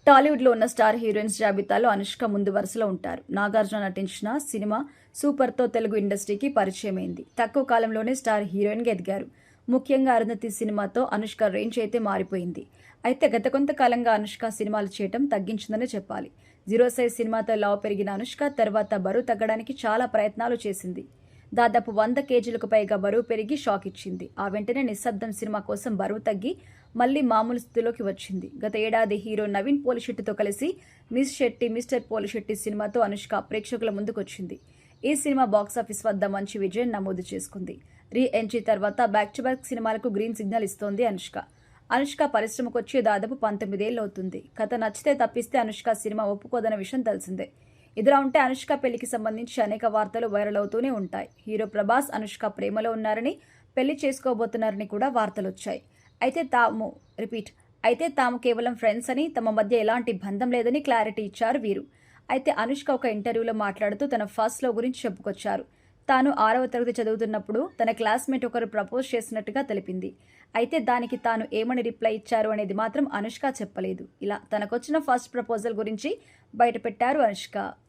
టాలీవుడ్లో ఉన్న star heroines జాబితాలో అనుష్క ముందు వరుసలో ఉంటారు. నాగార్జున నటించిన సినిమా సూపర్తో తెలుగు ఇండస్ట్రీకి పరిచయమైంది. తక్కువ కాలంలోనే స్టార్ హీరోయిన్గా ఎదిగారు. ముఖ్యంగా అరుంధతి సినిమాతో అనుష్క రేంజ్ అయితే మారిపోయింది. అయితే గత కొంతకాలంగా అనుష్క సినిమాలు చేయటం తగ్గించిందనే చెప్పాలి. జీరో సైజ్ సినిమాతో లావు పెరిగిన అనుష్క తర్వాత బరువు తగ్గడానికి చాలా ప్రయత్నాలు చేసింది. దాదాపు 100 కేజీలకు పైగా బరువు పెరిగి షాక్ ఇచ్చింది. ఆ వెంటనే నిశ్శబ్దం సినిమా కోసం బరువు తగ్గి మళ్లీ మామూలు స్థితిలోకి వచ్చింది. గత ఏడాది హీరో నవీన్ పోలిశెట్టితో కలిసి మిస్ శెట్టి మిస్టర్ పోలిశెట్టి సినిమాతో అనుష్క ప్రేక్షకుల ముందుకొచ్చింది. ఈ సినిమా బాక్సాఫీస్ వద్ద మంచి విజయం నమోదు చేసుకుంది. రీ ఎంట్రీ తర్వాత బ్యాక్ టు బ్యాక్ సినిమాలకు గ్రీన్ సిగ్నల్ ఇస్తోంది అనుష్క. అనుష్క పరిశ్రమకు వచ్చి దాదాపు 19 ఏళ్ళు అవుతుంది. కథ నచ్చితే తప్పిస్తే అనుష్క సినిమా ఒప్పుకోదన్న విషయం తెలిసిందే. ఇదిలా ఉంటే అనుష్క పెళ్లికి సంబంధించి అనేక వార్తలు వైరల్ అవుతూనే ఉంటాయి. హీరో ప్రభాస్ అనుష్క ప్రేమలో ఉన్నారని, పెళ్లి చేసుకోబోతున్నారని కూడా వార్తలు వచ్చాయి. అయితే తాము కేవలం ఫ్రెండ్స్ అని, తమ మధ్య ఎలాంటి బంధం లేదని క్లారిటీ ఇచ్చారు వీరు. అయితే అనుష్క ఒక ఇంటర్వ్యూలో మాట్లాడుతూ తన ఫస్ట్ లవ్ గురించి చెప్పుకొచ్చారు. తాను 6వ తరగతి చదువుతున్నప్పుడు తన క్లాస్మేట్ ఒకరు ప్రపోజ్ చేసినట్టుగా తెలిపింది. అయితే దానికి తాను ఏమని రిప్లై ఇచ్చారు అనేది మాత్రం అనుష్క చెప్పలేదు. ఇలా తనకొచ్చిన ఫస్ట్ ప్రపోజల్ గురించి బయటపెట్టారు అనుష్క.